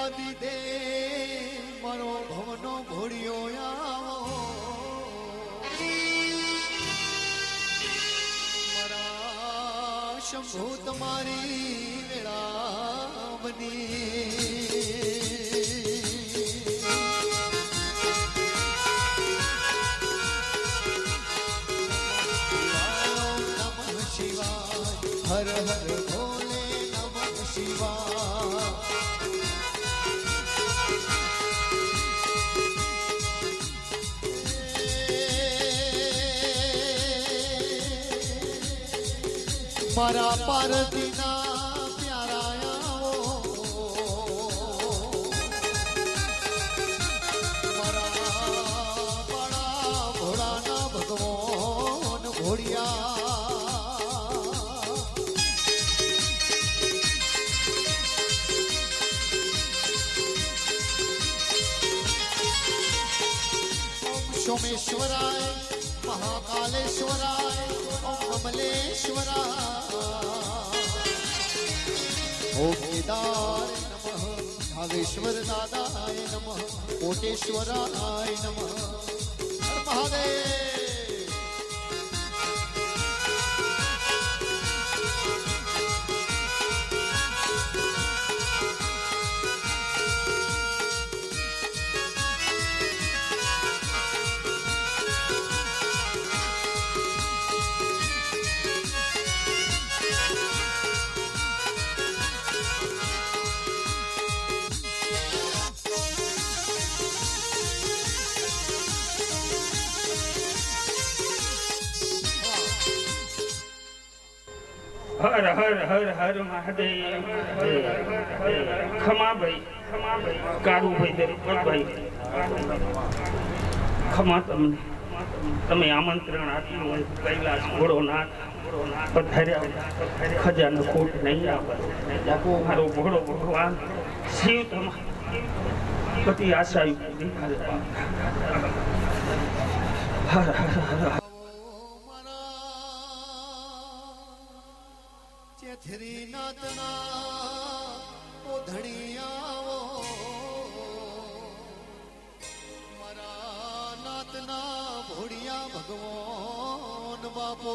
ઉપાધિ દે મારો ભવનો ઘોડિયો આવો મારા શંભુ તમારી વેળા બની हर हर भोले नमः शिवाय मारा पार्वतीना प्यारा आओ मारा बड़ा भोળાના ભગવાન ઘોડિયા सोमेश्वराय महाकालेश्वराय ओम कमलेश्वराय ओम केदार नमः भावेश्वर दादाय नमः कोटेश्वराय नमः हर महादेव हर हर हर हर महादेव खमा भाई कारू भाई दरबार भाई खमा तमे आमंत्रण आप्યું કૈલાસ ઘોડોનાથ પધાર્યા ખજાનો ખોટ નહીં આવે મારો ઘોડો ભગવાન શિવ તમારી બધી આશા પૂરી કરે હર હર હર ચેથરી નાતના ઓ ધણિયાઓ મારા નાતના ભોળિયા ભગવાન બાપો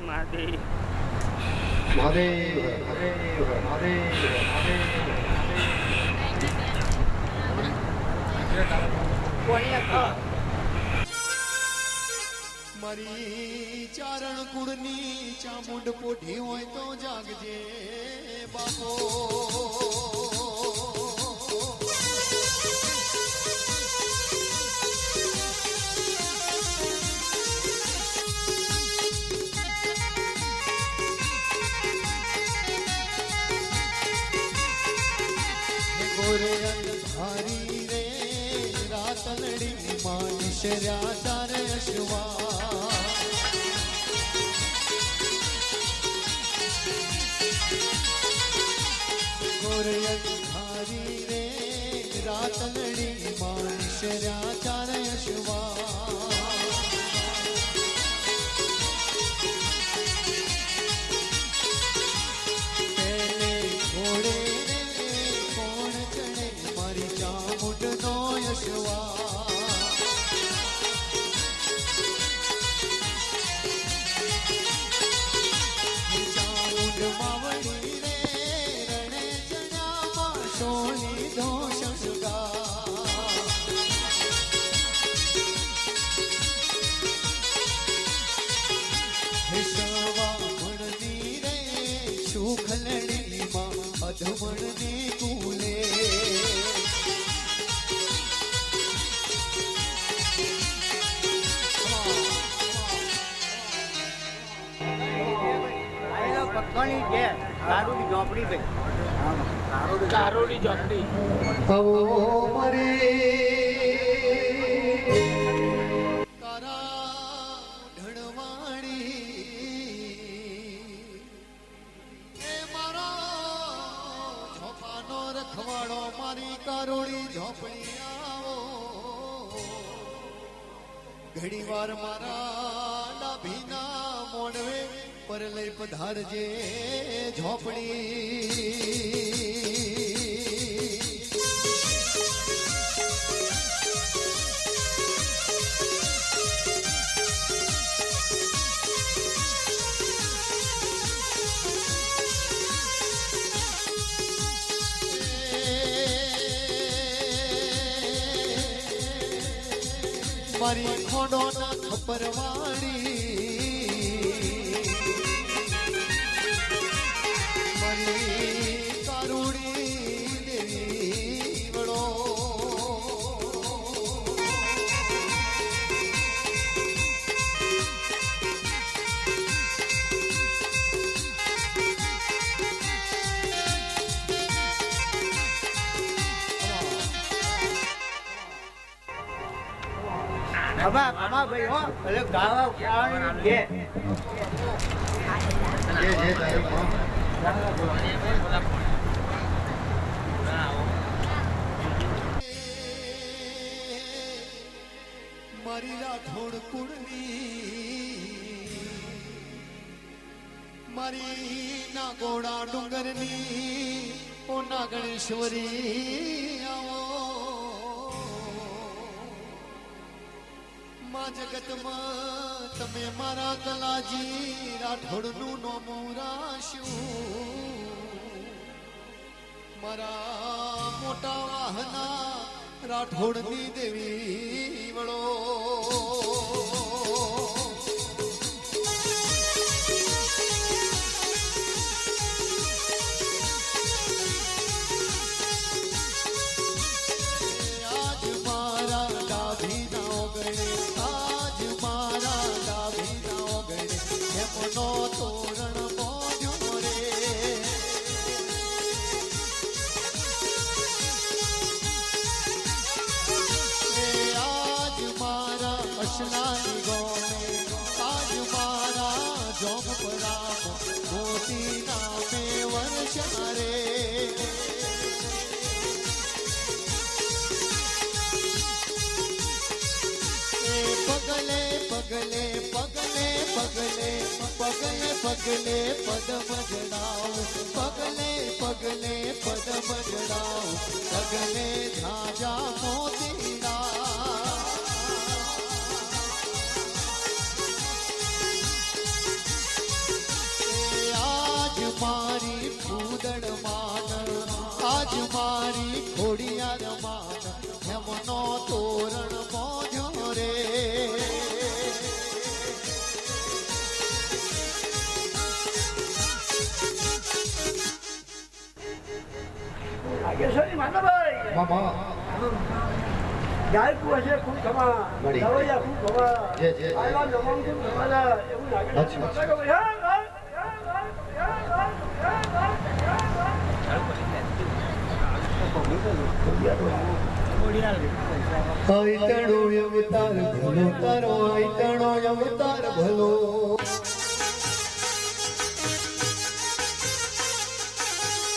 महादेव महादेव महादेव महादेव મારી ચારણ કુળની ચામુંડ પોઢી હોય તો જાગજે બાપો गोरे अंधारी रे रातलड़ी मानिशर्या तारे अश्वा गोरे अंधारी रे रातलड़ी मानिशर्या तारे अश्वा અધમણની કુલે ભગવાનની જય કારોડી ઝોપડી ભાઈ કારોડી ઝોપડી હવો મરી તારા ઢળવાણી એ મારા ઝોપાનો રખવાડો મારી કારોડી ઝોપડી આવો ઘણી વાર મારા ડાભીના મોડવે પર લઈ પધારજે ઝોપડી મારી ખોડો ના ખપરવાળી મારી કારુડી દેવી વડો ખમા ભાઈ હો એટલે ગાવા ઉખાડવાની છે જે તારીખમાં મારી રાઠોડ કુળની મારી ના ગોળા ડુંગરની ઓ ના ગણેશ્વરી આવો માં જગતમાં તમે મારા કલાજી રાઠોડનું નોમું રાશ્યું મારા મોટા વાહના રાઠોડની દેવી વળો આજ મારા ડાભીના ઓગણે આજ મારા ડાભીના ઓગણે એમનો તોરણ બોધ્યો રે આજ મારા અશનાની ગોણે આજ મારા જોમ પરામ મોતી નામે વર્ષા રે પગલે પગલે પગલે પગલે પગલે પગલે પદમ જડાવ પગલે પગલે પદમ જડાવ પગલે ઝાઝા મોતીડા આજ મારી ફૂદડ માન આજ મારી ખોડિયાર માન એમનો તોરણ બોધ્યો રે આગેશ્વરી માતાભાઈ મામા ગાયકુ હશે ખૂબ ખમા મળી. દવૈયા ખૂબ ખમા જે, જે. આયવા નમમ ખૂબ ખમાલા એવું લાગે છે. અચ્છા. માતાભાઈ, હા, હા, આઈતણો અવતાર ભલો તારો આઈતણો અવતાર ભલો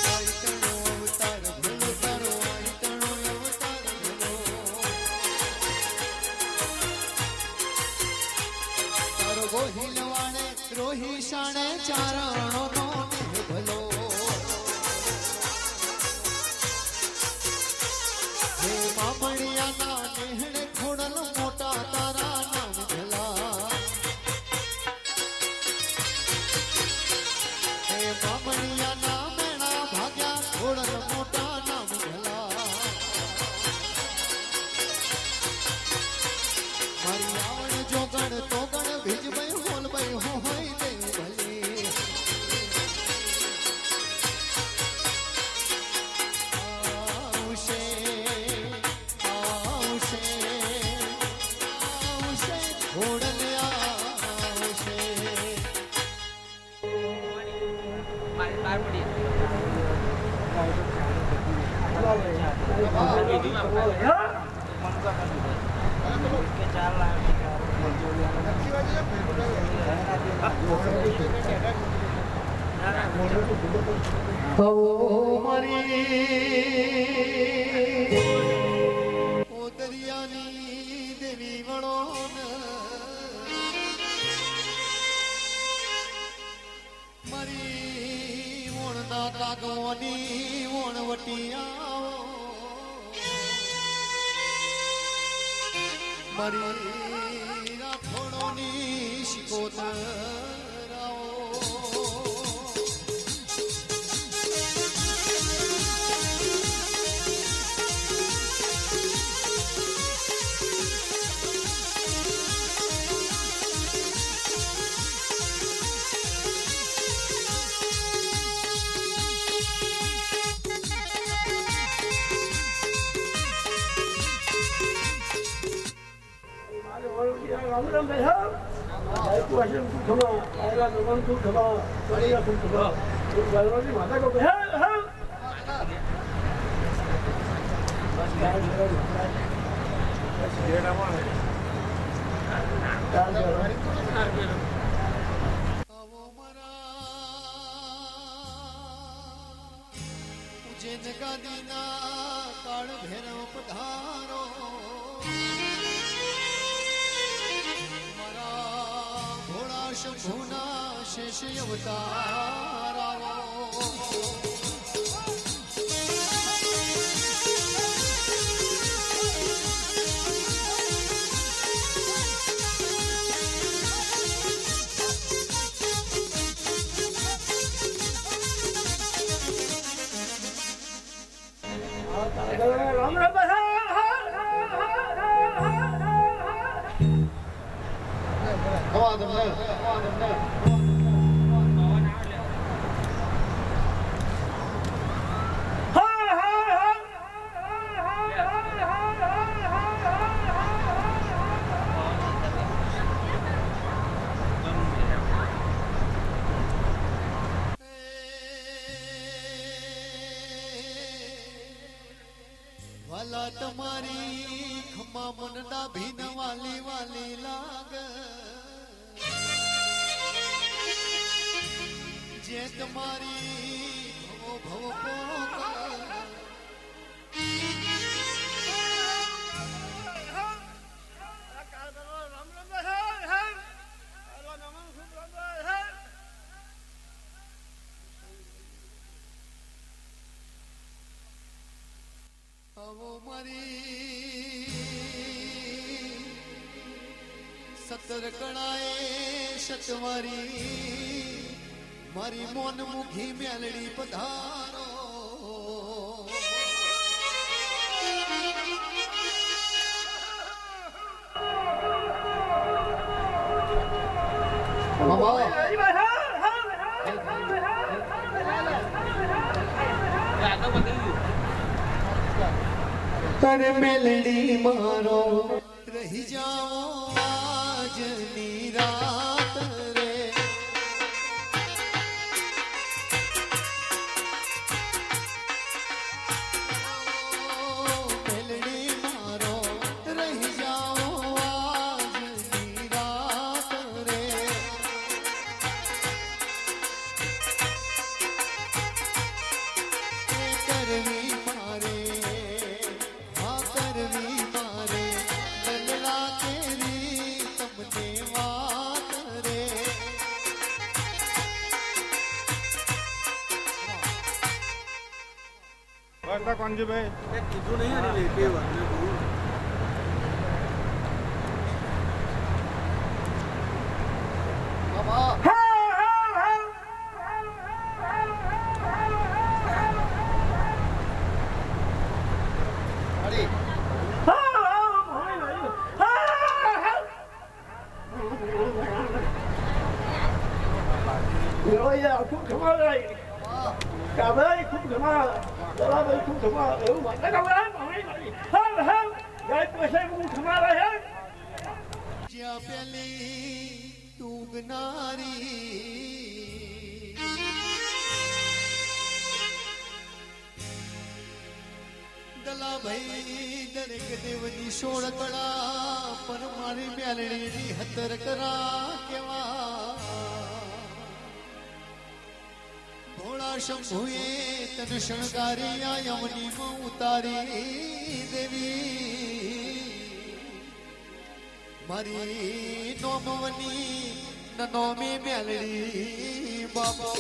આઈતણો અવતાર ભલો તારો આઈતણો અવતાર ભલો તારો ગોહિલ વાણે રોહી શાણે ચારણો નો ભલો હે મામણિયાના નેહણે ખોડલ મોટા તારા નામ ભલા હે મામણિયાના મેણા ભાગ્યા ખોડલ મોટા નામ ભલા મારી આવણ જોગણ તોગણ ભીજભાઈ હોલભાઈ હોય દે ભલી આવશે આવશે આવશે ખોડલ આવશે હવો મારી ઓ દરિયાની દેવી વણો મારી ઓણના કાગવાની ઓણવટિયા મારી રાખોડોની શિકોતરાઓ ઉજ્જૈન ગાદીના કાળ ભૈરવ પધારો મારા ભોળા શંભુના શેષ અવતારાઓ વાલા તમારી ખમા મનના ભીન વાલી વાલી લાગ જે તમારી ભવો ભવો હવો મારી સતર કણાએ સતવારી મારી મોન મુખી મેલડી પધારો તારે મેલડી મારો રહી જાઓ આજની રાત રે મેલડી મારો રહી જાઓ આજની રાત રે કરવી મારે કોણજીભાઈ કીધું નહીં આની બે વાર જ્યાં પેલી ડૂબનારી ભલા ભાઈ દરેક દેવની 16 કળા પર મારી મેલડીની 17 કરા કેવા ભોળા શંભુએ તન શણગારી આ યમનીમાં ઉતારી દેવી મારી નોમવની નોમી મેલડી બાબો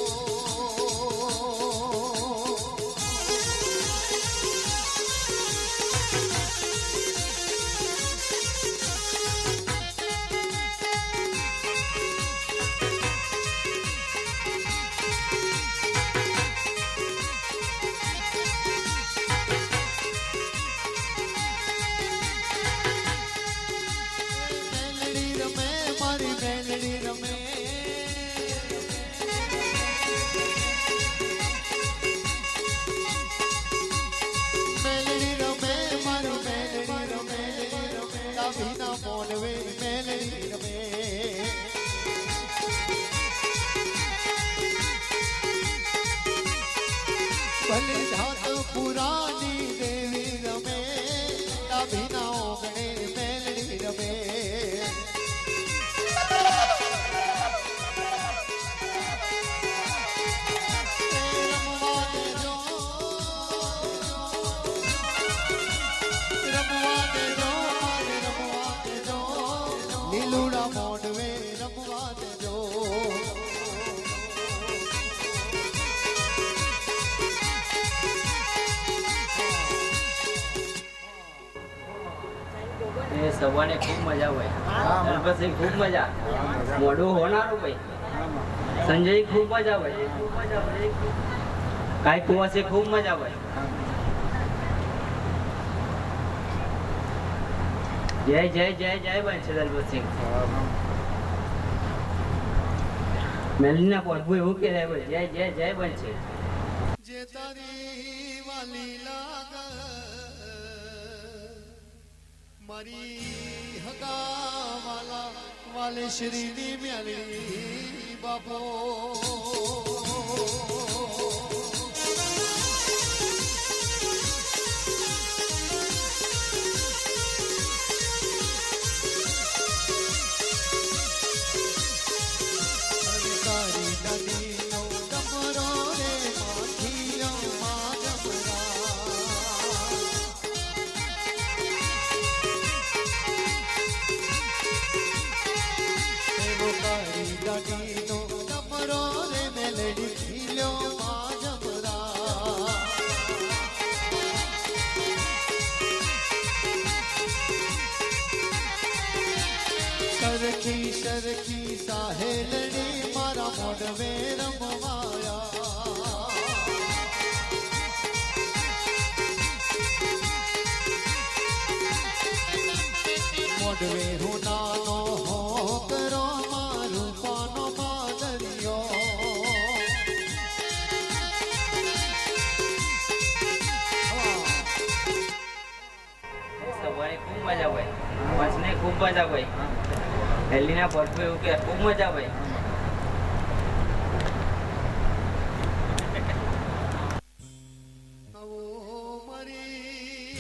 ભલે જાત પુરાની દેવી રમે ડાભીના ઓગણે મેલડી રમે રમવા દેજો લીલુડા મોડવે રમવા દેજો સવારે ખૂબ મજા હોય પછી ખૂબ મજા મોઢું હોનારું ભાઈ સંજય ખૂબ મજા હોય કાંઈ કુવાસી ખૂબ મજા હોય જય જય જય જય બનશે દલપતસિંહ મેલીના પ્રભુ એવું કે જય જય જય બનશે જે તારી વાલી લાગ મારી હગા વાલા વાલે શ્રીની મેલડી બાપો તારી નદીનો ડમરો રે માખીઓ માં દાડીનો ડમરો રે મેલડી ખીલ્યો માં જમરા સરખી સરખી સાહેલડી મારા મોઢવે રમવાયા મોઢવે હું નાનો હો કરો મારું પાનો માદરિયો સવારે ખૂબ મજા હોય બસને ખૂબ મજા હોય દિલ્હીના પ્રભુ એવું કે ખૂબ મજા હોય આવો મારી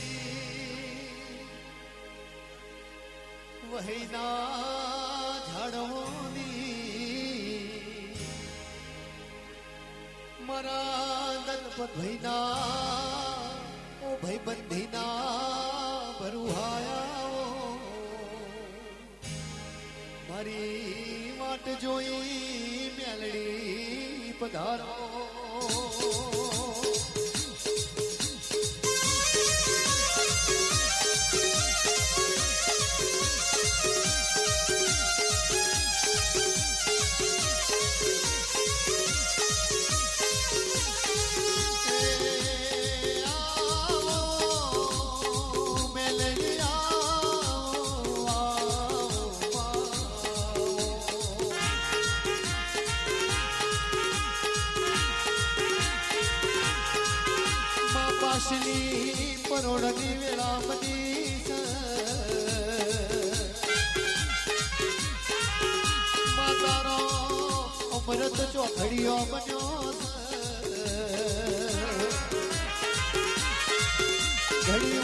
વહીના ઝાડોની મારા દલપત ભાઈના ઓ ભાઈ બંધીના ભરુહાયા મારી વાટ જોઈ મેલડી પધારો પાસની પરોળની વેળામની માતારો અમૃત ચોખડીઓ બન્યો ઘડી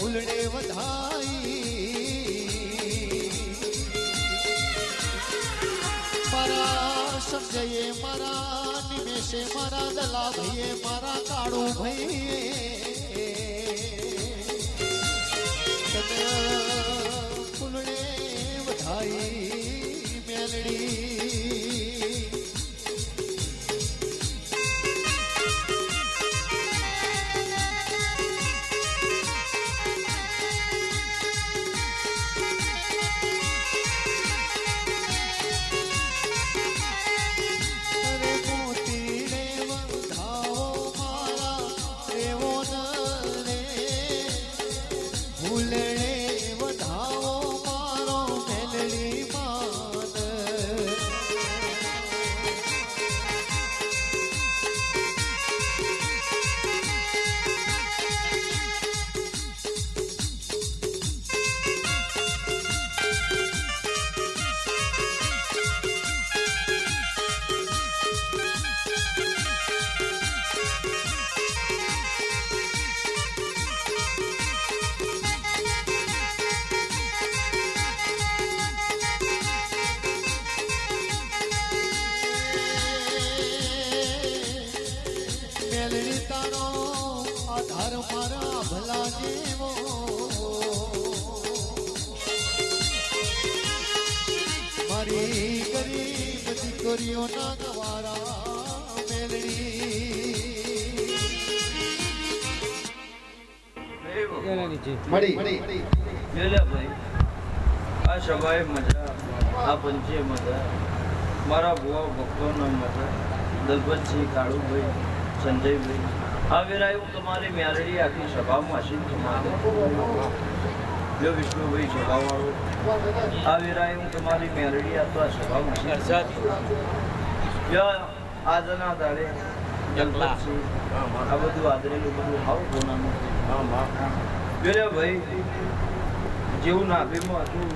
ફૂલડે વધાઈ મારા સમજયે મારા નિમેષે મારા દલા ભાઈએ મારા કાળુ ભાઈએ તને ફૂલડે વધાઈ મેલડી મારી ગરીબ દીકરીઓના ગવારા મેલડી મળી ભાઈ આ સભાએ મજા આ પંચે મજા મારા ભુવા ભક્તોના મજા દલપતસિંહ કાળુભાઈ સંજયભાઈ આ વેરાય હું તમારી મ્યાલડી આખી સભામાં હસીન જો વિષ્ણુભાઈ સભાવાળો આ વેરાય હું તમારી મ્યાલડી આ તો આ સભામાં આજના દાડે દલપતસિંહ આ બધું આદરેલું બધું હાવ કોનાનું ભાઈ જેવું નાભીમાં હતું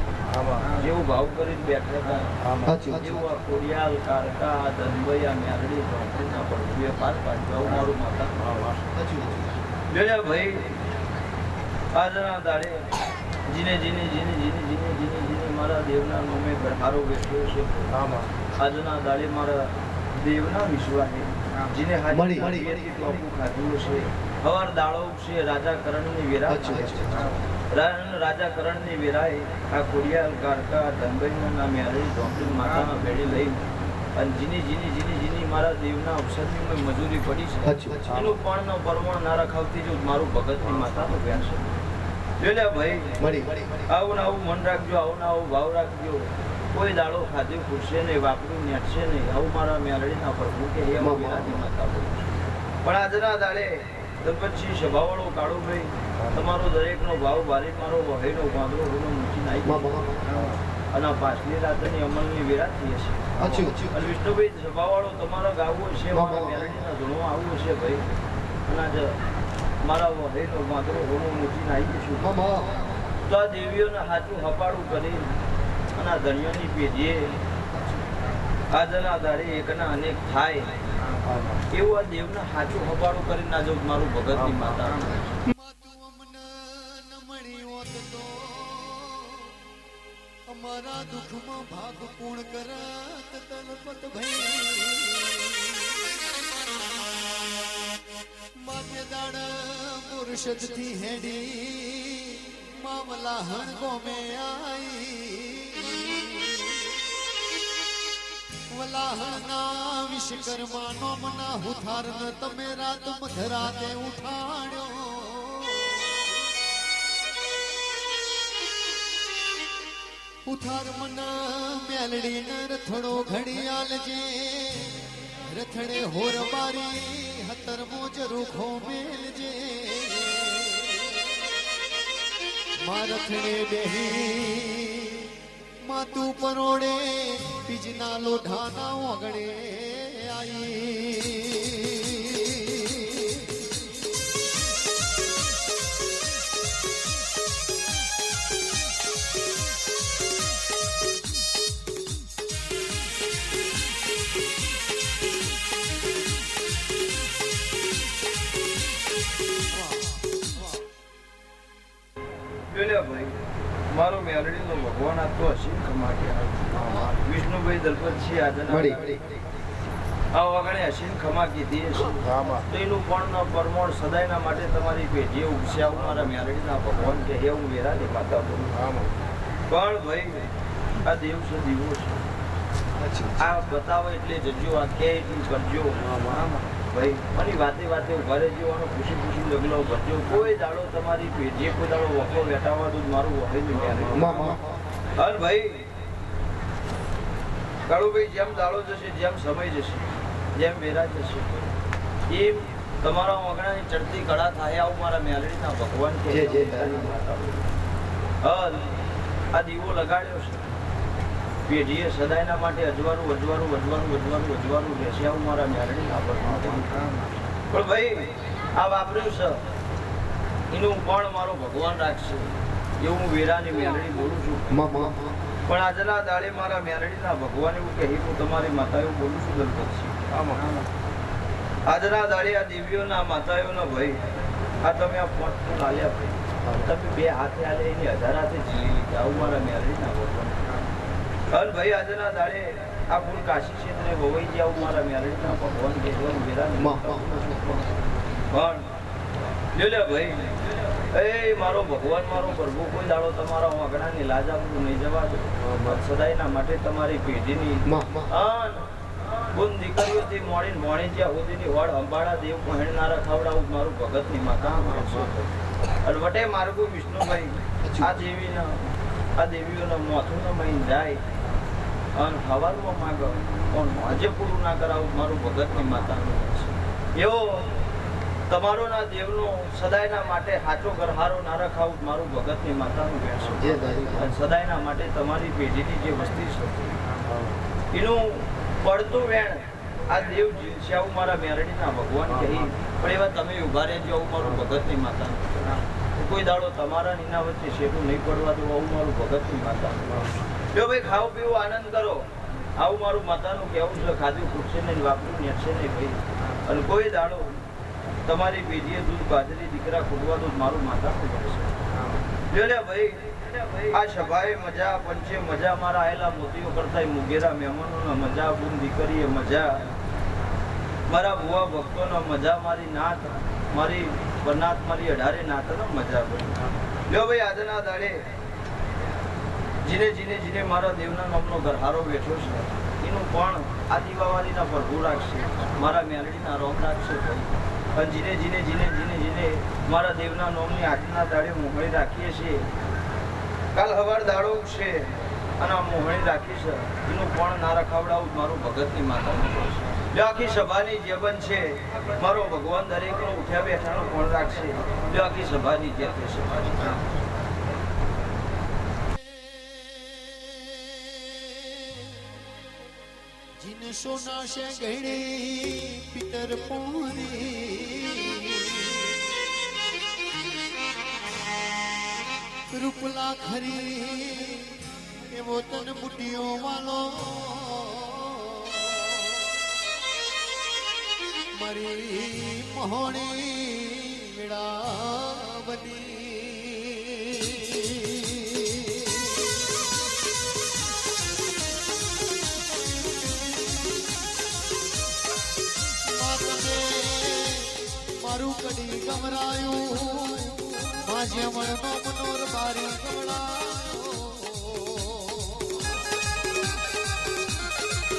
જેવું ભાવ કરીને બેઠા હતા જેવું આ કોડિયાલ કારકા ધનભાઈ આ મ્યાલડી ના પડતું પાર પાડ્યું મારું માતા ભાઈ આજના દાડે જીને જીને જીને જીને જીને જીને જીને મારા દેવના નામે ગઢારો બેઠ્યો છે આજના દાડે મારા દેવના વિશ્વાસે જીને હાજી ખાધું છે હવાર દાડો છે રાજા કરણની વેરા રાજા કરણની વેરાએ આ કોડિયાલ કારકા ધનભાઈના નામે હરી ઢોંકરી માતામાં ભેડી લઈ અને જીની જીની જીની જીની મારા દેવના અવસરની મજૂરી પડી છે એનું પણ પરમાણ ના રખાવતી જો મારું ભગતની માતાનો વ્યાસ છે જોયા ભાઈ આવું ને આવું મન રાખજો આવું ને આવું ભાવ રાખજો કોઈ દાડો ખાધું ખૂટશે નહીં વાપરું નેટશે નહીં આવું મારા મેલડીના પ્રભુ કે એ વેરાની માતા પણ આજના દાડે દલપતસિંહ સભાવાળો કાળુભાઈ તમારો દરેકનો ભાવ બારી મારો વહેનો વાંદરો એનો મૂકી નાખી અને પાછલી રાતની અમલની વેરા થઈ હશે અને વિષ્ણુભાઈ સભાવાળો તમારો ગાવું છે મારા મેલડીના ધૂણો આવવું છે ભાઈ અને આજે મારા વહેનો વાંદરો એનો મૂકી નાખી છું તો આ દેવીઓને હાથું હપાડું કરી અને આ ધણીઓની પેઢીએ આજના દાડે એકના અનેક થાય એવું આ દેવના હાથું હપાડું કરીને આ જો મારું ભગતની માતા અમારા દુઃખમાં ભાગ પૂર્ણ કરત તલપત ભાઈ માથે દાડ પુરુષદ થી હેડી મામલા હણ ગોમે આઈ વલાહના વિશ્વકર્મા નો મના હુથાર ન તમે રાત મધરાતે ઉઠાડ્યો ઉઠાર મના મેલડી ન રથડો ઘડિયાળ જે રથડે હોર બારી હતર મોજ રૂખો મેલજે મારથડે બેહી માતું પરોડે બીજના લોઢાના ઓગળે આઈ જોયા ભાઈ મારો મેલડીનો ભગવાન આ તો હસી ખમા ગયા વિષ્ણુભાઈ દલપતસિંહ આજના આ વગણે હસીન ખમા કીધી હશે તો એનું પણ પરમોણ સદાયના માટે તમારી પેઢીએ ઉગશે આવું મારા મેલડીના ભગવાન કે હે હું વેરાની માતા બોલું પણ ભાઈ આ દેવ છે દીવો છે આ બતાવો એટલે જજો આ કે એટલું કરજો ભાઈ મને વાતે વાતે ઉભા રહેજો અને ખુશી ખુશી લગલો ભરજો કોઈ દાડો તમારી પેઢીએ કોઈ દાડો વખો બેઠાવા તો મારું વહી નહીં હર ભાઈ કાળુભાઈ જેમ દાડો જશે જેમ સમય જશે જેમ વેરા જશે એમ તમારા વગણાની ચડતી કળા થાય આવું મારા મેલડીના ભગવાન કે આ દીવો લગાડ્યો છે પેઢીએ સદાયના માટે અજવારું રહેશે આવું મારા મેલડીના ભગવાન પણ ભાઈ આ વાપર્યું છે એનું પણ મારો ભગવાન રાખશે એવું હું વેરાની મેલડી બોલું છું પણ આજના દાડે મારા મેલડીના ભગવાન એવું કહી હું તમારી માતા એવું બોલું છું દલપતસિંહ આજના દાડે આ દેવીઓના માતાઓના ભાઈ આ તમે આ પોટનું લાલ્યા ભાઈ તમે બે હાથે આલે એની 1000 હાથે જીલી લીધા આવું મારા મેલડીના ભગવાન અને ભાઈ આજના દાડે આ ફૂલ કાશી ક્ષેત્રે વવાઈ ગયા આવું મારા મેલડીના ભગવાન કે વેરાની પણ લે ભાઈ એ મારો ભગવાન મારો પ્રભુ કોઈ દાડો તમારા વાગણાની લાજ આપવું નહીં જવા દો સદાયના માટે તમારી પેઢીની ગુણ દીકરીઓથી મોડી જ્યાં સુધીની વડ અંબાડા દેવ પહેરનારા ખવડાવું મારું ભગતની માતા અને વટે માર્ગો વિષ્ણુભાઈ આ દેવીઓના મોથું મહીન જાય અને ખવાનું માગ પણ આજે પૂરું ના કરાવું મારું ભગતની માતાનું એવો તમારો ના દેવનો સદાયના માટે સાચો ગરહારો ના રખાવું મારું ભગતની માતાનું વેણ છે અને સદાયના માટે તમારી પેઢીની જે વસ્તી છે એનું પડતું વેણ આ દેવ છે આવું મારા મેરડીના ભગવાન કહી પણ એવા તમે ઉભા રહેજો આવું મારું ભગતની માતાનું કોઈ દાડો તમારા નીના વચ્ચે શેઠું નહીં પડવા દો આવું મારું ભગતની માતાનું જો ભાઈ ખાઓ પીવો આનંદ કરો આવું મારું માતાનું કહેવું છે ખાધું ખૂટશે નહીં વાપર્યું નેટશે નહીં ભાઈ અને કોઈ દાડો તમારી પેઢીએ દૂધ બાજરી દીકરા ખૂટવા તો મારું માતા જો લે ભાઈ આ સભાએ મજા પંચે મજા મારા આયેલા મોતીઓ કરતા મુગેરા મહેમાનોના મજા બુન દીકરીએ મજા મારા ભુવા ભક્તોના મજા મારી નાથ મારી બનાત મારી 18 નાથનો મજા પડી લ્યો ભાઈ આજના દાડે જીને મારા દેવના નામનો ગરહારો બેઠો છે એનું પણ આ દીવાવાળીના પ્રભુ રાખશે મારા મેલડીના રોમ રાખશે ભાઈ અને જીને મારા દેવના નામની આજના દાડે મોહણી રાખીએ છીએ કાલ હવાર દાડો છે અને આ મોહણી રાખી છે એનું પણ ના રખાવડાવું મારું ભગતની માતાનું છે જો આખી સભાની જેબન છે મારો ભગવાન દરેકનો ઉઠ્યા બેઠાનો પણ રાખશે જો આખી સભાની જે છે जिन सोना से गहरे पितर पोरी रूपला खरी एवो तन बुटियो वालो मरी मोहनी विड़ावनी મારું કડી ગમરાયું માજે મણનો મનોર બારી ગમડાયો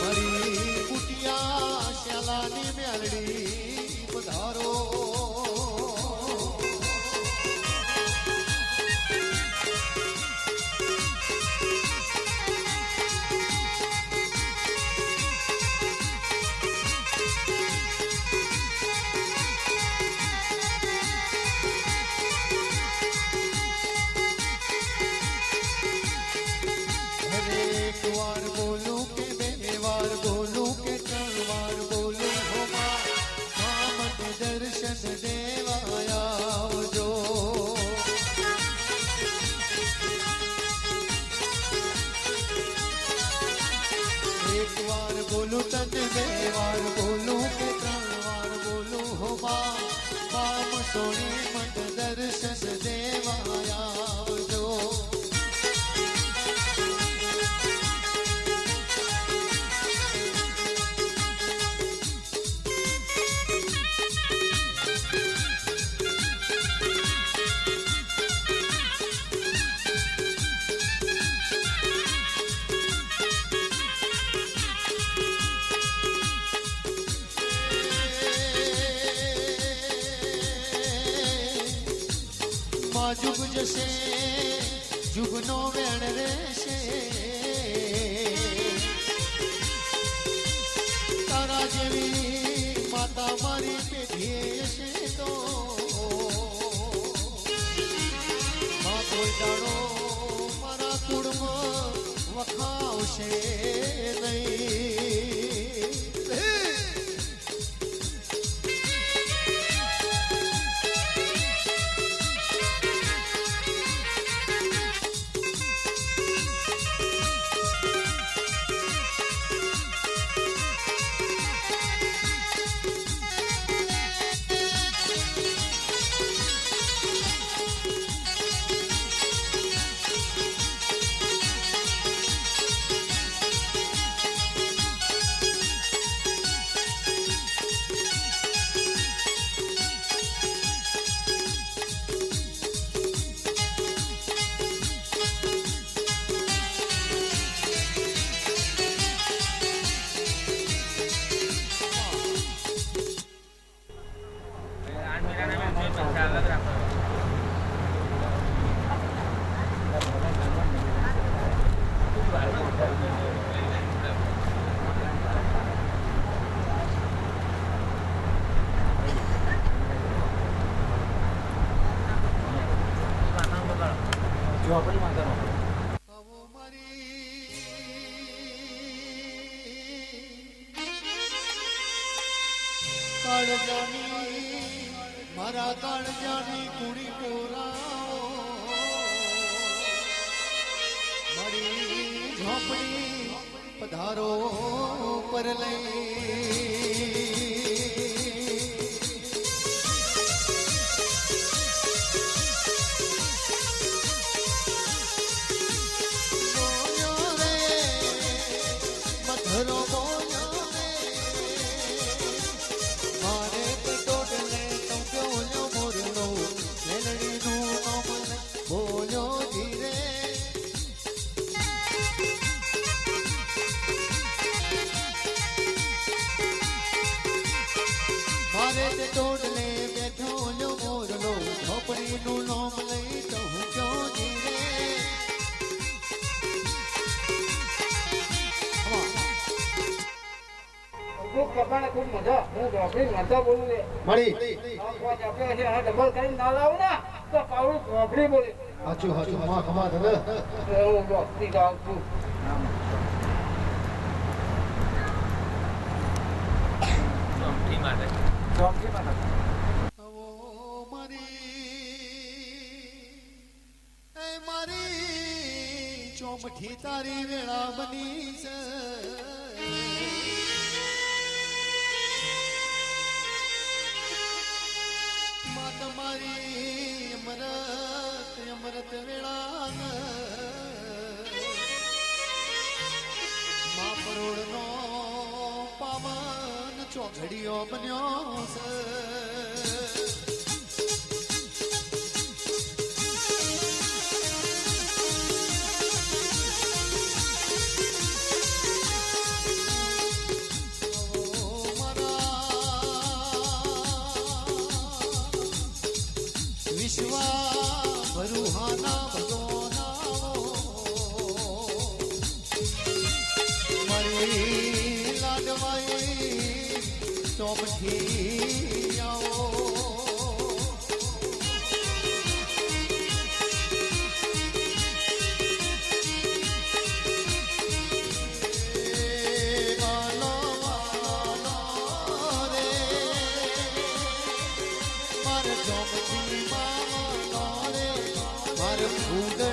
મારી કુટિયા શ્યાલાની મેલડી પધારો બોલું તને 2 વાર બોલું કે 3 વાર બોલું હો મામ સોની મત દર્શન દેવાયા યુગમાં યુગ જશે યુગનો વેણ રહેશે તારા જેવી માતા મારી પેઢીએ હશે તો માં કોઈ દાડો મારા કુળમાં વખાવશે નહીં આવો મારી કાળજાની મારા કાળજાની કુડી કોરાઓ મારી ઝોપડી પધારો પર લઈ ટોડલે બેઠો લો મોરલો ઝોપડીનું નામ લઈ તો હું ક્યો જીરે ખૂબ કપાને ખૂબ મજા હું ઝોપડી મજા બોલું લે મળી આપણે ડબલ કરીને ના લાવું ને તો પાવડું ઝોપડી બોલે હાચું હાચું માં ખમા ધને હું ઝોપડી ગાઉં છું આવો મારી ચોમઠી તારી વેળા બની છે માં તમારી અમૃત વેળા માં પરોળનો પાવન ચોઘડીઓ બન્યો છે ભરુહાના ભગવાના મારી લાડવાઈ ચોમઠી આવો મારે ચોમઠી માં રે મારે ફૂડ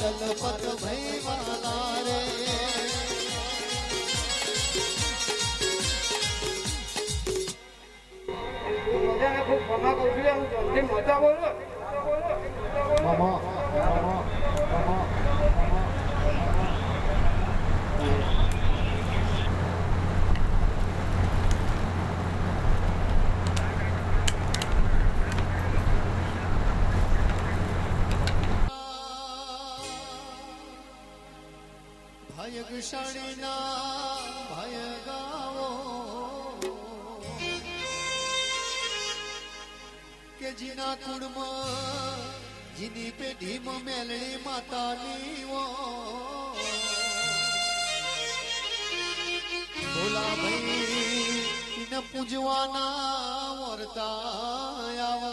દલપત ભાઈ વાલા રે મજાને ખૂબ ક્ષમા કરું છું હું જલ્દી મજા બોલો મામા મામા મામા ભાયગશાળીના ભાય ગાવો કે જીના કુળમાં જીની પેઢીમાં મેલડી માતાની વો ભોલા ભાઈ એને પૂજવાના વર્તા આવ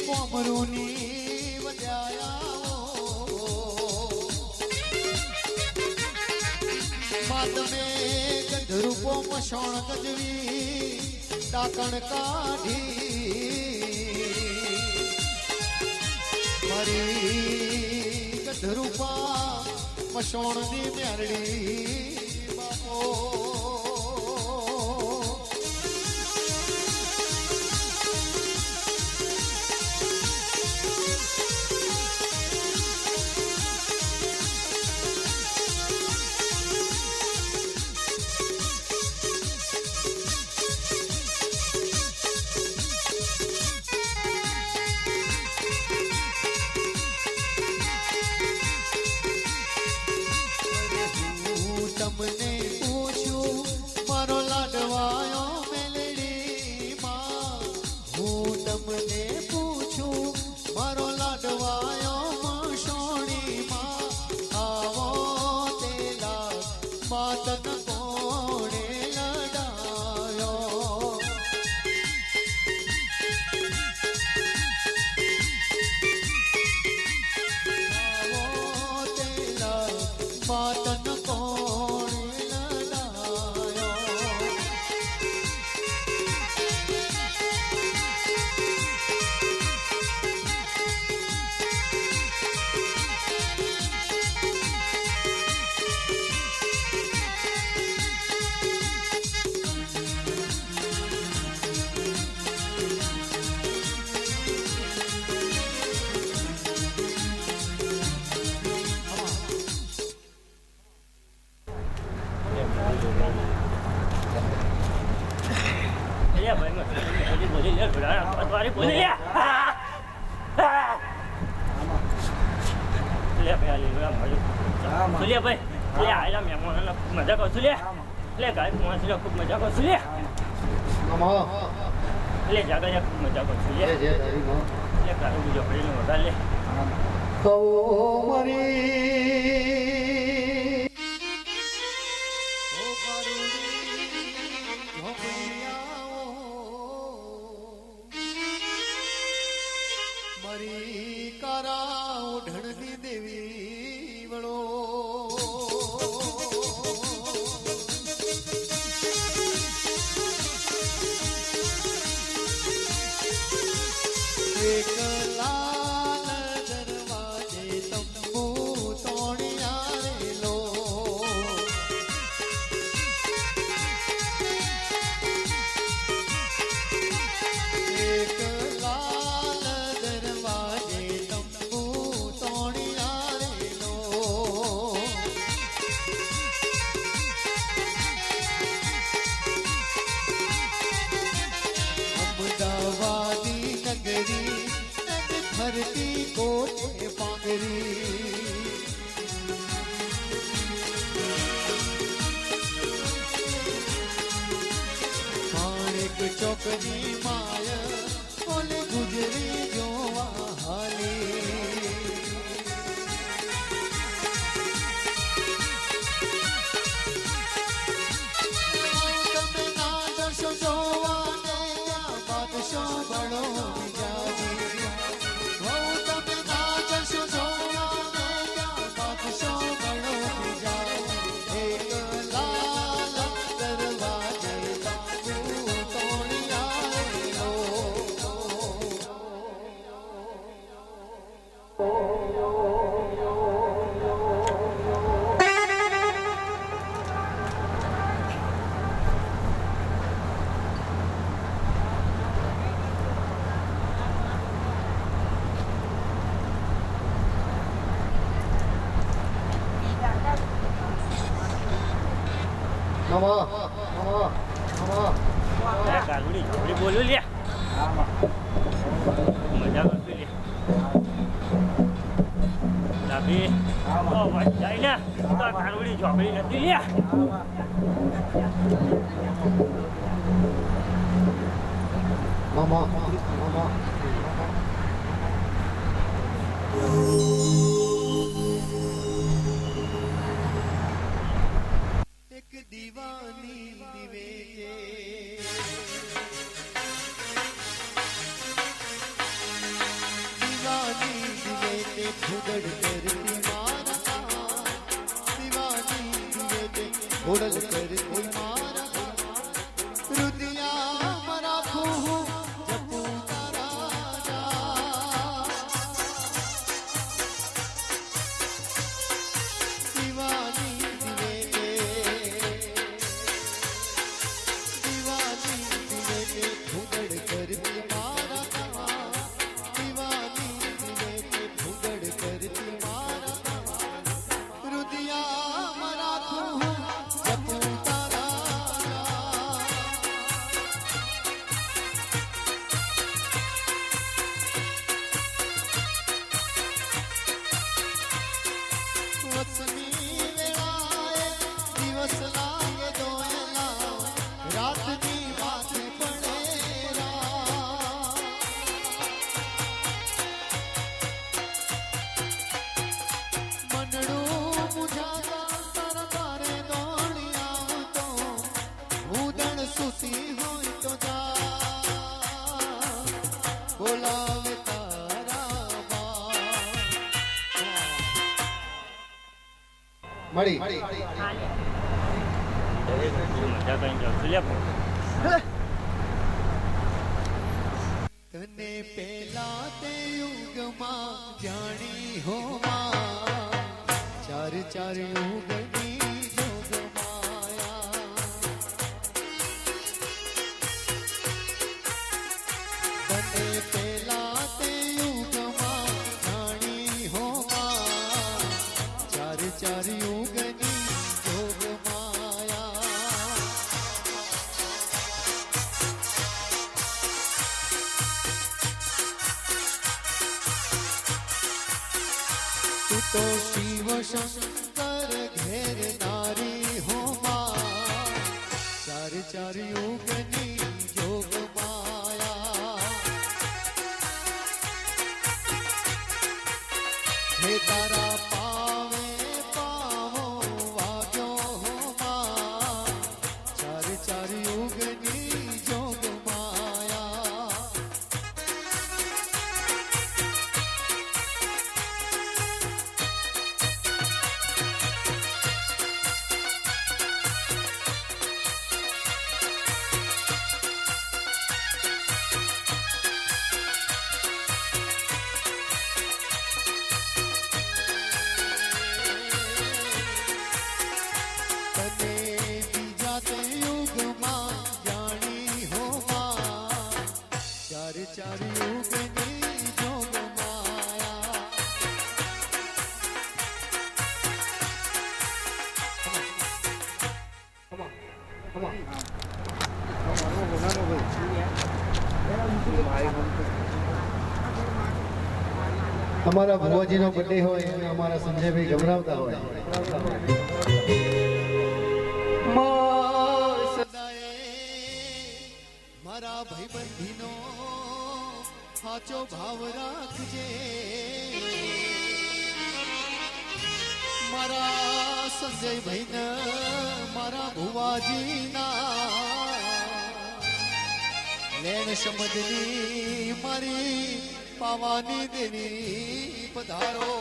કોમરૂની વજાયા માતમે ગંધરૂપો મસોણ ગજવી ડાકણ કાઢી મારી ગંધરૂપા મસોણની મેરડી બાપો તમને પૂછું મારો લાડવાયો મેલડી માં હું તમને પૂછું મારો લાડવાયો મસોણી માં આવો તેલા માતન કોણે લડાયો આવો તેલા માતન મજા કરું છું લે ગાય પહોંચી ખૂબ મજા કરું છું લે જાગા ખૂબ મજા કરું છું લે ગાય બીજો પડીને વધારે લે કહો મારી મારી કારા ઓઢણની દેવી વળો એક લાલ દરવાજે તંબુ તોણિયા રેલો એક લાલ દરવાજે તંબુ તોણિયા રેલો લે કારુડી ઝોપડી બોલ્યું લે મજા કરતી લે ડાબી જાય ને તો કારુડી ઝોપડી નથી લે એક દીવાની દિવે દીવાની દિવે તે ફુગડ કરતી મારા દીવાની દિવે તે ફુગડ કરતી મારા રુદિયા રાખું જપુ તારા દીવાની દિવે દીવાની દિવે તે ફુગડ કરતી મારા દીવાની દિવે તે ફુગડ કરતી મારા રુદિયા રાખું જપુ તારા વસની વેળાએ દિવસ લાગે દોયલા રાતની વાત પડે મનડું મુજાતા સરકારે દોડી આવતો ઉદણ સુતી હોય તો જા બોલાવે તારા બા મળી મજા કરીને જાઉં લે તને પેલા તે યુગમાં જાણી હો માં ચાર ચાર યુગની જોગ માયા તને પેલા તે યુગમાં જાણી હો માં ચાર ચાર યુગની જોગ માયા તું તો શિવ શંકર ઘેર નારી હો માં ચાર ચાર યુગની જોગ માયા હે તારા પાવે પાવો વાગ્યો હો માં ચાર ચાર યુગની જોગ માયા તને બીજા તે યુગમાં જાણી હો માં ચાર ચાર યુગની જોગ માયા અમારા ભુવાજીનો બર્થડે હોય અને અમારા સંજયભાઈ ગભરાવતા હોય મારા ભાઈબંધીનો સાચો ભાવ રાખજે મારા સંજયભાઈને મારા ભુવાજીના લેણ સમજની મારી પાવાની દેવી પધારો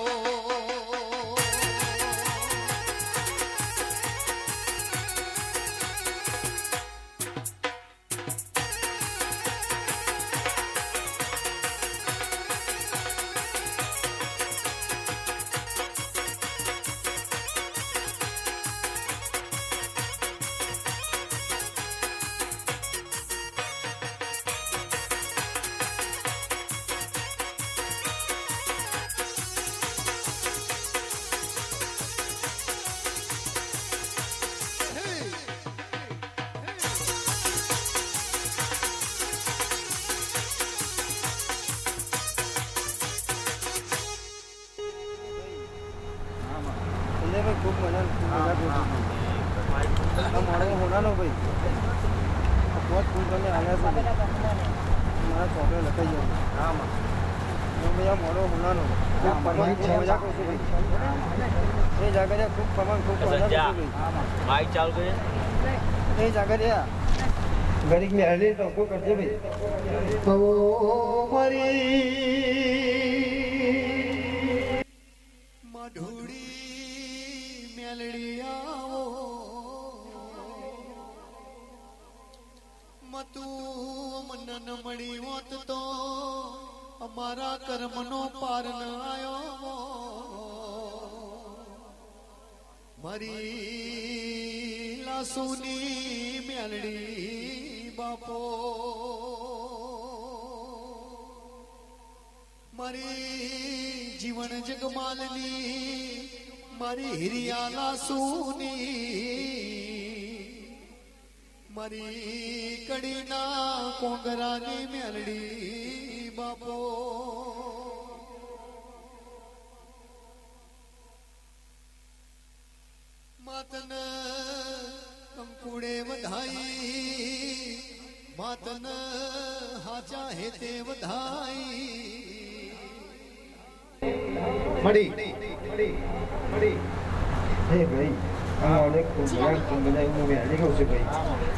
ભાઈ ખૂબ મજા મળે હોનાનો ભાઈ बहुत फूल તમે આવ્યા છો મારા ચોકડે લખાઈ જાય હા માં ભાઈ આ મોડો હોનાનો ખૂબ મજા કરું છું ભાઈ એ જાગરે ખૂબ કમાન ખૂબ મજા કરું છું ભાઈ માઈક ચાલુ કરે એ જાગરે ગરીબ ને હલે તો કો કરજે ભાઈ ઓ મારી મઢુડી મેલડી આવો મતું મનન મળી હોત તો અમારા કર્મનો પાર ન આયો મારી લાસુની મેલડી બાપો મારી જીવન જગમાલની મારી હિરિયા લાસુની મારી કડીના કોંગરાની મેલડી બાપો માતન કંકુડે વધાઈ માતન હાચા હેતે વધાઈ મડી હે ભાઈ અમારે ખૂબ મજા હું મેળવી ગયું છું ભાઈ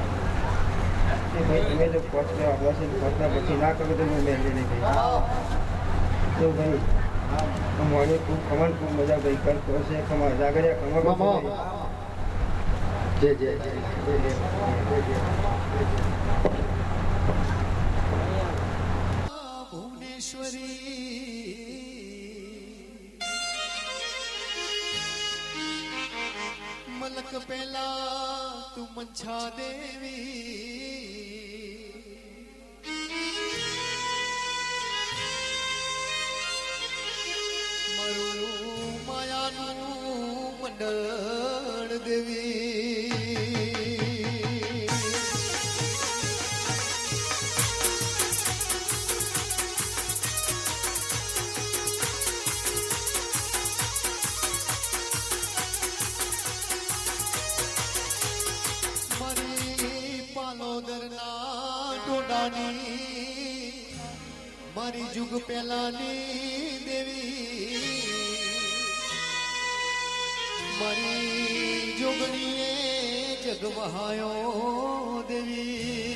એ ભાઈ તમે જો પહોંચને આવ્યા છે પહોંચના પછી ના કરો તો હું મેળવી નહીં ભાઈ તો ભાઈ અમારે ખૂબ કમાન ખૂબ મજા ભાઈ કરતો હશે કમા જાગર્યા કમા જય જય ભુવનેશ્વરી મલક પહેલા તું મંછા દેવી મારું માયાનું મંડળ દેવી મારી જુગ પેલાની દેવી મારી જોગણીએ જગવહાયો દેવી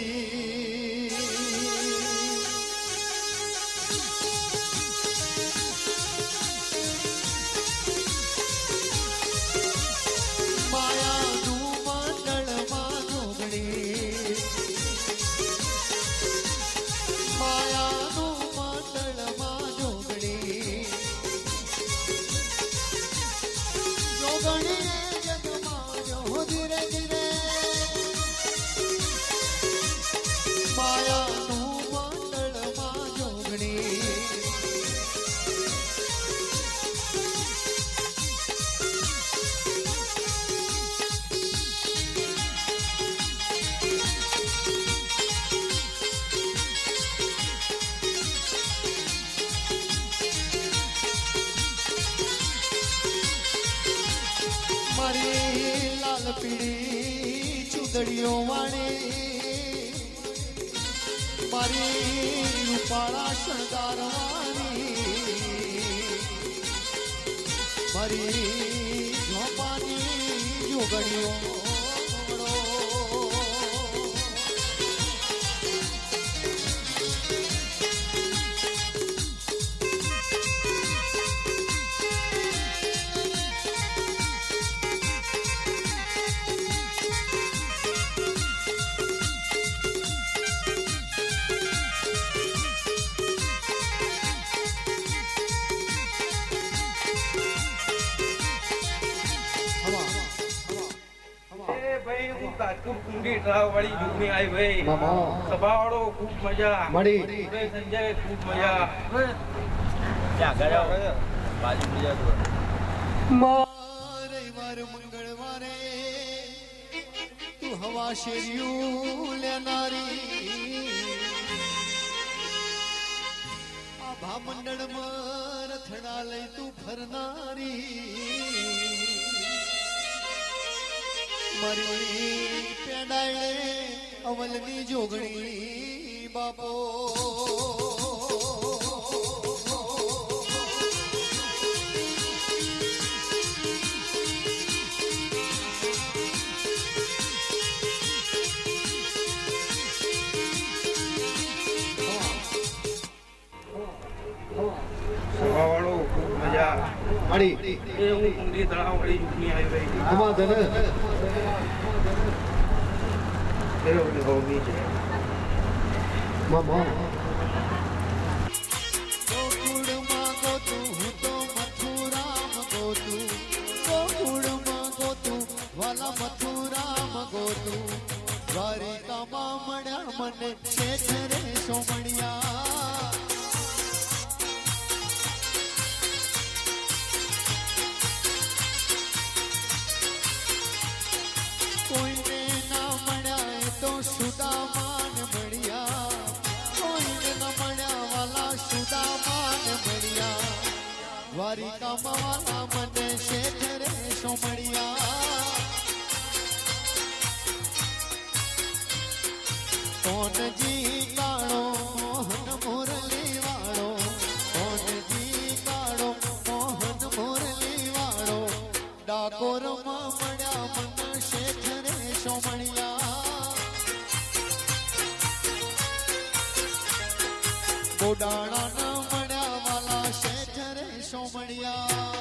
માયાનું મંડળમાં જોગણી માયાનું મંડળમાં જોગણી જોગણી જગમાં જો ધીરે ધીરે માયાનું મંડળમાં જોગણી મારી લાલ પીળી ચૂદડીઓ વાળી મારી રૂપાળા શણગારવાની મારી ઝોપાની જોગણીઓ ખૂબ કુંડી ટ્રાવ વાળી જુગની આવી ભાઈ સભાવાળો ખૂબ મજા મળી સંજય ખૂબ મજા બાજુ મજા રવિવાર મંગળવારે તું હવા શેરિયું લેનારી આભા મંડળમાં રથડા લઈ તું ફરનારી મારી પેડાયે અવલની જોગણી બાપો સભાવાળો ખૂબ મજા મારી એ હું કુંડી તળાવ વાળી ચૂંટણી આવી રહી અમા ધન એનો હોમી છે મામા ગોકુળમાં ગોતું હું તો મથુરામ ગોતું ગોકુળમાં ગોતું વાલા મથુરામ ગોતું દ્વારિકામાં મળ્યા મને શેઠ રે સોમણિયા કોઈને ના મળ્યા એ તો સુદામાન મળ્યા કોઈને ના મળ્યા વાલા સુદામાન મળ્યા દ્વારિકામાં વાલા મને શેઠ રે સોમણિયા કોનજી કાળો મોહન મુરલી વાળો કોનજી કાળો મોહન મુરલી વાળો ડાકોરમાં મળ્યા મને શેઠ રે સોમણિયા બોડાણા ન મળ્યા વાલા શેઠ રે સોમણિયા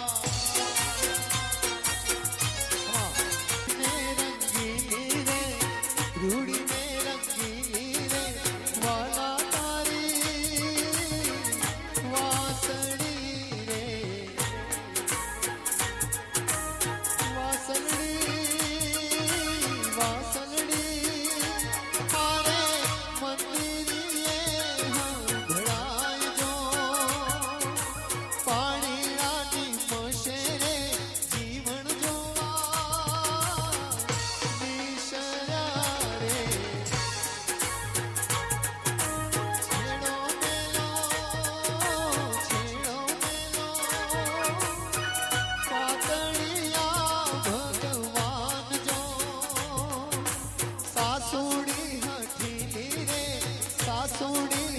ને રંગીલી રે રૂડી ને રંગીલી રે વાલા તારી વાસળી રે વાસલડી મારે મંદિરીએ હંભળાયજો પાણીડાની મશેરે જીવન જોવા નિશરા રે છેડો મેલો પાતળિયા ભગવાન જો સાસુડી હઠીલી રે સાસુડી